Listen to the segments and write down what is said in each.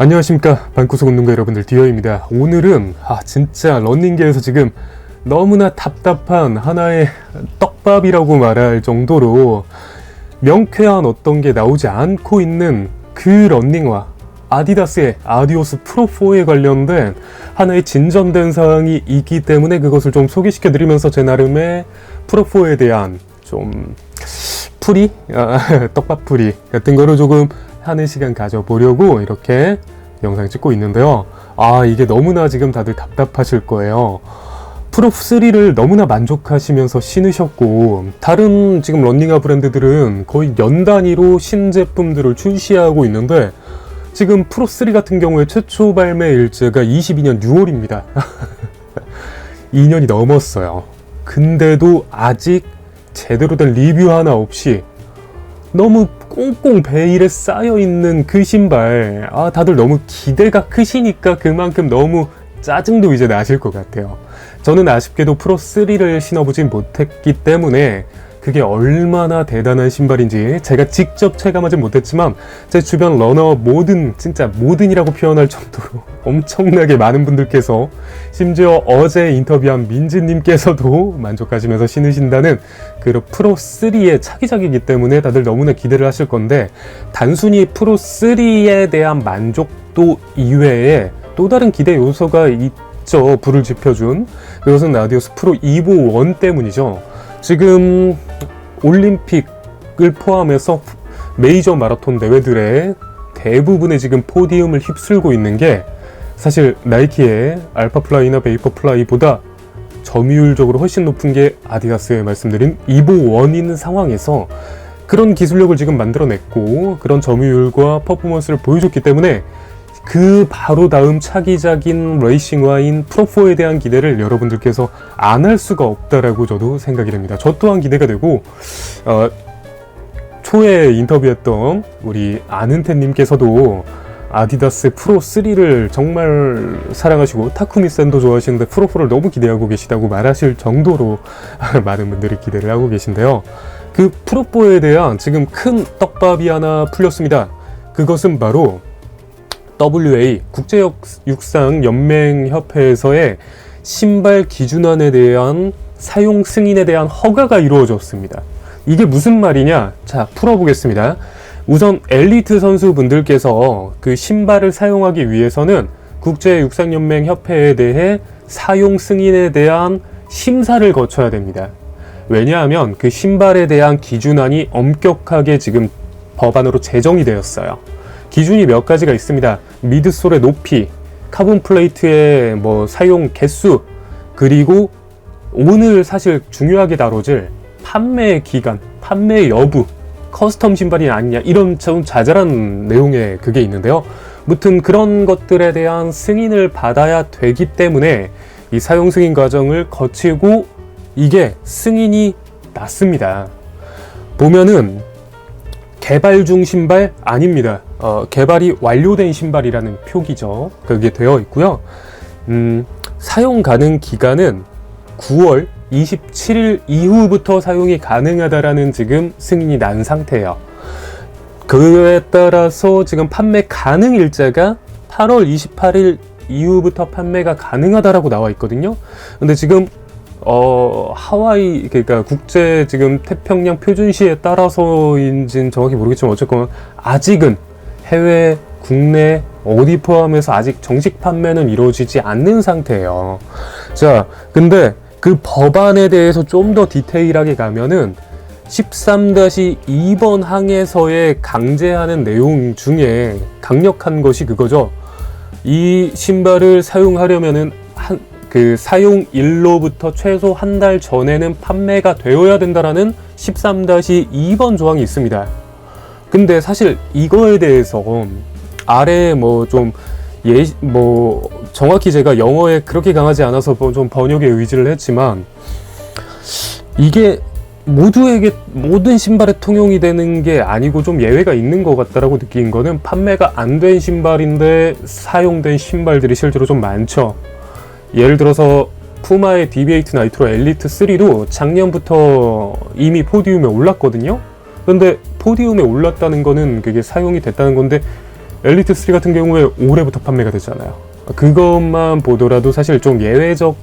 안녕하십니까, 방구석 운동가 여러분들, 디어입니다. 오늘은 진짜 러닝계에서 지금 너무나 답답한 하나의 떡밥이라고 말할 정도로 명쾌한 어떤 게 나오지 않고 있는 그 러닝화, 아디다스의 아디오스 프로4에 관련된 하나의 진전된 사항이 있기 때문에 그것을 좀 소개시켜 드리면서 제 나름의 프로4에 대한 좀 풀이? 떡밥풀이 같은 거를 조금 하는 시간 가져보려고 이렇게 영상 찍고 있는데요. 이게 너무나 지금 다들 답답하실 거예요. 프로3를 너무나 만족하시면서 신으셨고, 다른 지금 러닝화 브랜드들은 거의 년 단위로 신제품들을 출시하고 있는데, 지금 프로3 같은 경우에 최초 발매 일자가 22년 6월입니다. 2년이 넘었어요. 근데도 아직 제대로 된 리뷰 하나 없이 너무 꽁꽁 베일에 쌓여있는 그 신발, 다들 너무 기대가 크시니까 그만큼 너무 짜증도 이제 나실 것 같아요. 저는 아쉽게도 프로3를 신어보진 못했기 때문에 그게 얼마나 대단한 신발인지 제가 직접 체감하진 못했지만 제 주변 러너 진짜 모든이라고 표현할 정도로 엄청나게 많은 분들께서, 심지어 어제 인터뷰한 민지님께서도 만족하시면서 신으신다는 그런 프로3의 차기작이기 때문에 다들 너무나 기대를 하실 건데, 단순히 프로3에 대한 만족도 이외에 또 다른 기대 요소가 있죠. 불을 지펴준. 그것은 아디오스 프로 이보 1 때문이죠. 지금 올림픽을 포함해서 메이저 마라톤 대회들의 대부분의 지금 포디움을 휩쓸고 있는 게 사실 나이키의 알파플라이나 베이퍼플라이보다 점유율적으로 훨씬 높은 게 아디다스에 말씀드린 이보 1인 상황에서 그런 기술력을 지금 만들어냈고 그런 점유율과 퍼포먼스를 보여줬기 때문에 그 바로 다음 차기작인 레이싱화인 프로4에 대한 기대를 여러분들께서 안 할 수가 없다라고 저도 생각이 됩니다. 저 또한 기대가 되고, 초에 인터뷰했던 우리 아는텐님께서도 아디다스 프로3를 정말 사랑하시고 타쿠미 샌도 좋아하시는데 프로4를 너무 기대하고 계시다고 말하실 정도로 많은 분들이 기대를 하고 계신데요. 그 프로4에 대한 지금 큰 떡밥이 하나 풀렸습니다. 그것은 바로 WA 국제육상연맹협회에서의 신발 기준안에 대한 사용 승인에 대한 허가가 이루어졌습니다. 이게 무슨 말이냐? 자, 풀어보겠습니다. 우선 엘리트 선수분들께서 그 신발을 사용하기 위해서는 국제육상연맹협회에 대해 사용 승인에 대한 심사를 거쳐야 됩니다. 왜냐하면 그 신발에 대한 기준안이 엄격하게 지금 법안으로 제정이 되었어요. 기준이 몇 가지가 있습니다. 미드솔의 높이, 카본 플레이트의 사용 개수, 그리고 오늘 사실 중요하게 다뤄질 판매 기간, 판매 여부, 커스텀 신발이 아니냐, 이런 좀 자잘한 내용의 그게 있는데요. 무튼 그런 것들에 대한 승인을 받아야 되기 때문에 이 사용 승인 과정을 거치고 이게 승인이 났습니다. 보면은 개발 중 신발 아닙니다. 개발이 완료된 신발이라는 표기죠. 그게 되어 있고요. 사용 가능 기간은 9월 27일 이후부터 사용이 가능하다라는 지금 승인이 난 상태예요. 그에 따라서 지금 판매 가능 일자가 8월 28일 이후부터 판매가 가능하다라고 나와 있거든요. 근데 지금 하와이, 그러니까 국제 지금 태평양 표준시에 따라서인지는 정확히 모르겠지만 어쨌건 아직은 해외, 국내 어디 포함해서 아직 정식 판매는 이루어지지 않는 상태예요. 자, 근데 그 법안에 대해서 좀 더 디테일하게 가면은 13-2번 항에서의 강제하는 내용 중에 강력한 것이 그거죠. 이 신발을 사용하려면은 그 사용일로부터 최소 한 달 전에는 판매가 되어야 된다라는 13-2번 조항이 있습니다. 근데 사실 이거에 대해서 아래 정확히 제가 영어에 그렇게 강하지 않아서 좀 번역에 의지를 했지만, 이게 모두에게 모든 신발에 통용이 되는 게 아니고 좀 예외가 있는 것 같다라고 느낀 거는, 판매가 안 된 신발인데 사용된 신발들이 실제로 좀 많죠. 예를 들어서 푸마의 DB8 나이트로 엘리트 3도 작년부터 이미 포디움에 올랐거든요. 근데 포디움에 올랐다는 거는 그게 사용이 됐다는 건데 엘리트 3 같은 경우에 올해부터 판매가 됐잖아요. 그것만 보더라도 사실 좀 예외적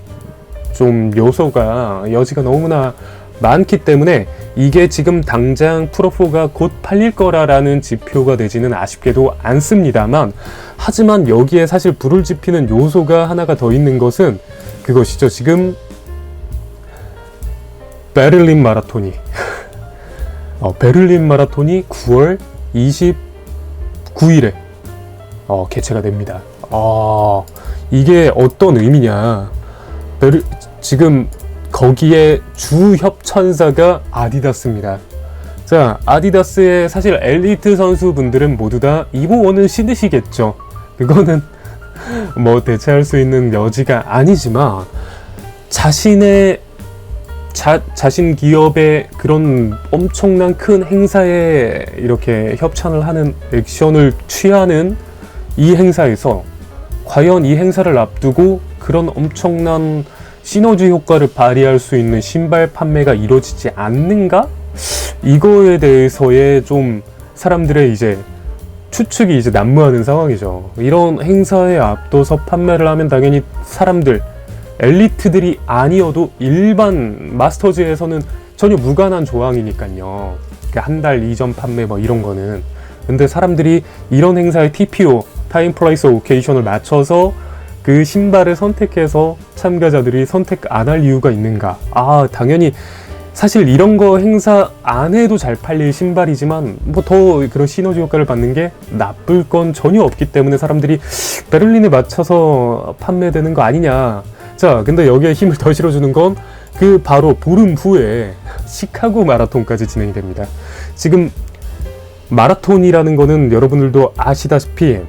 좀 요소가 여지가 너무나 많기 때문에 이게 지금 당장 프로4가 곧 팔릴 거라라는 지표가 되지는 아쉽게도 않습니다만, 하지만 여기에 사실 불을 지피는 요소가 하나가 더 있는 것은 그것이죠. 지금 베를린 마라톤이 베를린 마라톤이 9월 29일에 개최가 됩니다. 이게 어떤 의미냐. 지금 거기에 주 협찬사가 아디다스입니다. 자, 아디다스의 사실 엘리트 선수분들은 모두 다 이보원을 신으시겠죠. 그거는 뭐 대체할 수 있는 여지가 아니지만, 자신의 자신 기업의 그런 엄청난 큰 행사에 이렇게 협찬을 하는, 액션을 취하는 이 행사에서 과연 이 행사를 앞두고 그런 엄청난 시너지 효과를 발휘할 수 있는 신발 판매가 이루어지지 않는가? 이거에 대해서의 좀 사람들의 이제 추측이 이제 난무하는 상황이죠. 이런 행사에 앞둬서 판매를 하면 당연히 사람들, 엘리트들이 아니어도 일반 마스터즈에서는 전혀 무관한 조항이니까요. 한 달 이전 판매 뭐 이런 거는. 근데 사람들이 이런 행사의 TPO, 타임 플레이스 오케이션을 맞춰서 그 신발을 선택해서 참가자들이 선택 안 할 이유가 있는가? 당연히 사실 이런 거 행사 안 해도 잘 팔릴 신발이지만 뭐 더 그런 시너지 효과를 받는 게 나쁠 건 전혀 없기 때문에 사람들이 베를린에 맞춰서 판매되는 거 아니냐. 자, 근데 여기에 힘을 더 실어주는 건 그 바로 보름 후에 시카고 마라톤까지 진행이 됩니다. 지금 마라톤이라는 거는 여러분들도 아시다시피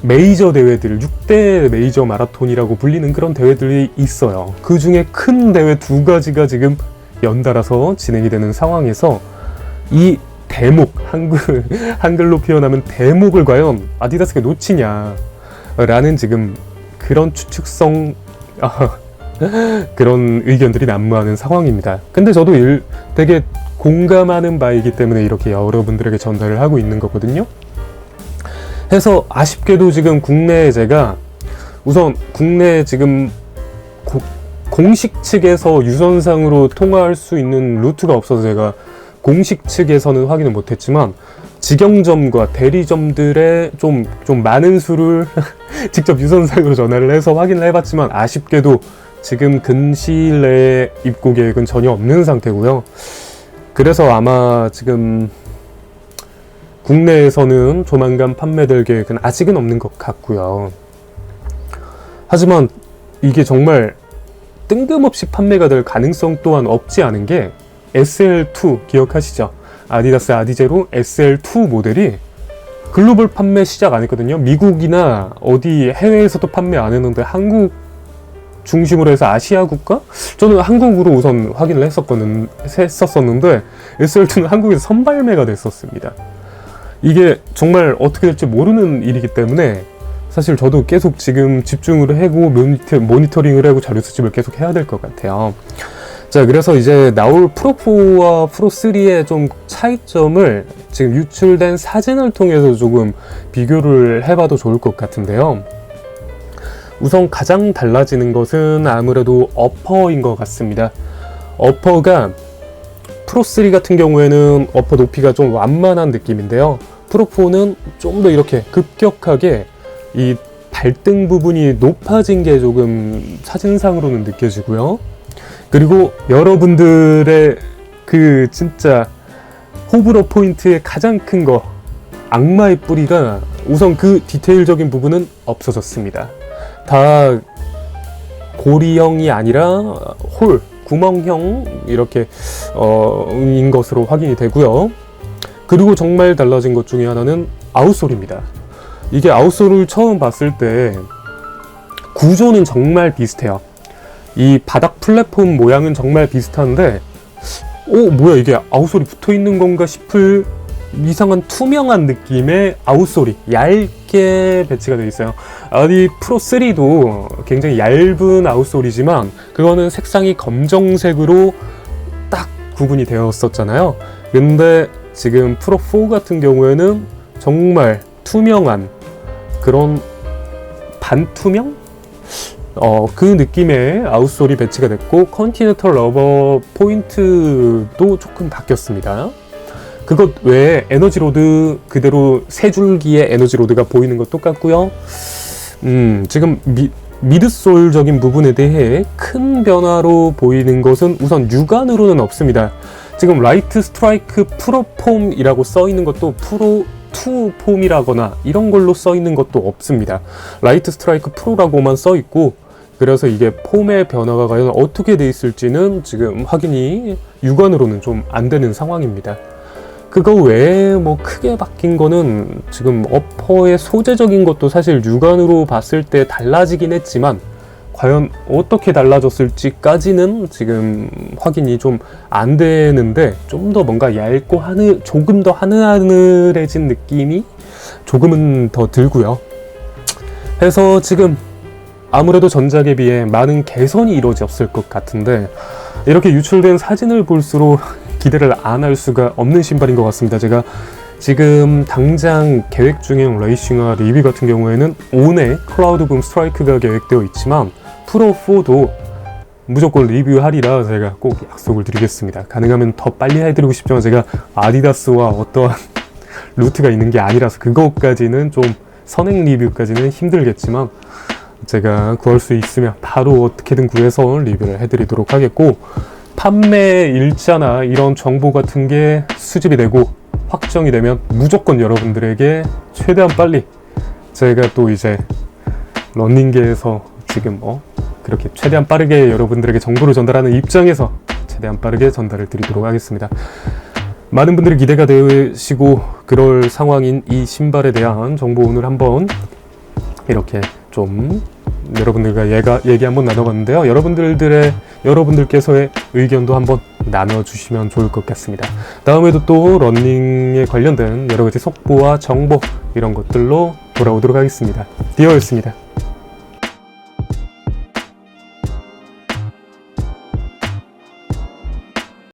메이저 대회들, 6대 메이저 마라톤이라고 불리는 그런 대회들이 있어요. 그 중에 큰 대회 2가지가 지금 연달아서 진행이 되는 상황에서 이 대목, 한글로 표현하면 대목을 과연 아디다스가 놓치냐 라는 지금 그런 추측성 그런 의견들이 난무하는 상황입니다. 근데 저도 되게 공감하는 바이기 때문에 이렇게 여러분들에게 전달을 하고 있는 거거든요. 해서 아쉽게도 지금 국내에 제가 우선 국내 지금 공식 측에서 유선상으로 통화할 수 있는 루트가 없어서 제가 공식 측에서는 확인을 못했지만 직영점과 대리점들의 좀 많은 수를 직접 유선상으로 전화를 해서 확인을 해봤지만 아쉽게도 지금 근시일 내에 입고 계획은 전혀 없는 상태고요. 그래서 아마 지금 국내에서는 조만간 판매될 계획은 아직은 없는 것 같고요. 하지만 이게 정말 뜬금없이 판매가 될 가능성 또한 없지 않은 게 SL2 기억하시죠? 아디다스 아디제로 SL2 모델이 글로벌 판매 시작 안 했거든요. 미국이나 어디 해외에서도 판매 안 했는데 한국 중심으로 해서 아시아 국가? 저는 한국으로 우선 확인을 했었었는데 SL2는 한국에서 선발매가 됐었습니다. 이게 정말 어떻게 될지 모르는 일이기 때문에 사실 저도 계속 지금 집중을 하고 모니터링을 하고 자료 수집을 계속 해야 될 것 같아요. 자, 그래서 이제 나올 프로4와 프로3의 좀 차이점을 지금 유출된 사진을 통해서 조금 비교를 해봐도 좋을 것 같은데요. 우선 가장 달라지는 것은 아무래도 어퍼인 것 같습니다. 어퍼가 프로3 같은 경우에는 어퍼 높이가 좀 완만한 느낌인데요. 프로4는 좀 더 이렇게 급격하게 이 발등 부분이 높아진 게 조금 사진상으로는 느껴지고요. 그리고 여러분들의 그 진짜 호불호 포인트의 가장 큰 거, 악마의 뿌리가 우선 그 디테일적인 부분은 없어졌습니다. 다 고리형이 아니라 홀, 구멍형 이렇게 인 것으로 확인이 되고요. 그리고 정말 달라진 것 중에 하나는 아웃솔입니다. 이게 아웃솔을 처음 봤을 때 구조는 정말 비슷해요. 이 바닥 플랫폼 모양은 정말 비슷한데 뭐야 이게 아웃솔이 붙어있는 건가 싶을 이상한 투명한 느낌의 아웃솔이 얇게 배치가 되어 있어요. 아디 프로3도 굉장히 얇은 아웃솔이지만 그거는 색상이 검정색으로 딱 구분이 되었었잖아요. 근데 지금 프로4 같은 경우에는 정말 투명한 그런 반투명? 그 느낌의 아웃솔이 배치가 됐고 컨티넨털 러버 포인트도 조금 바뀌었습니다. 그것 외에 에너지로드 그대로 세 줄기의 에너지로드가 보이는 것 똑같고요. 지금 미드솔적인 부분에 대해 큰 변화로 보이는 것은 우선 육안으로는 없습니다. 지금 라이트 스트라이크 프로폼이라고 써 있는 것도 프로 2 폼이라거나 이런 걸로 써 있는 것도 없습니다. 라이트 스트라이크 프로라고만 써 있고, 그래서 이게 폼의 변화가 과연 어떻게 돼 있을지는 지금 확인이 육안으로는 좀 안 되는 상황입니다. 그거 외에 뭐 크게 바뀐 거는 지금 어퍼의 소재적인 것도 사실 육안으로 봤을 때 달라지긴 했지만 과연 어떻게 달라졌을지까지는 지금 확인이 좀 안 되는데, 좀 더 뭔가 얇고 조금 더 하늘하늘해진 느낌이 조금은 더 들고요. 해서 지금 아무래도 전작에 비해 많은 개선이 이루어졌을 것 같은데, 이렇게 유출된 사진을 볼수록 기대를 안 할 수가 없는 신발인 것 같습니다. 제가 지금 당장 계획 중인 레이싱화 리뷰 같은 경우에는 온에 클라우드붐 스트라이크가 계획되어 있지만 프로4도 무조건 리뷰하리라 제가 꼭 약속을 드리겠습니다. 가능하면 더 빨리 해드리고 싶지만 제가 아디다스와 어떠한 루트가 있는 게 아니라서 그것까지는 좀 선행 리뷰까지는 힘들겠지만 제가 구할 수 있으면 바로 어떻게든 구해서 리뷰를 해드리도록 하겠고, 판매 일자나 이런 정보 같은 게 수집이 되고 확정이 되면 무조건 여러분들에게 최대한 빨리 제가 또 이제 러닝계에서 지금 그렇게 최대한 빠르게 여러분들에게 정보를 전달하는 입장에서 최대한 빠르게 전달을 드리도록 하겠습니다. 많은 분들이 기대가 되시고 그럴 상황인 이 신발에 대한 정보 오늘 한번 이렇게 좀 여러분들과 얘기 한번 나눠봤는데요. 여러분들께서의 의견도 한번 나눠주시면 좋을 것 같습니다. 다음에도 또 러닝에 관련된 여러가지 속보와 정보 이런 것들로 돌아오도록 하겠습니다. 디어였습니다.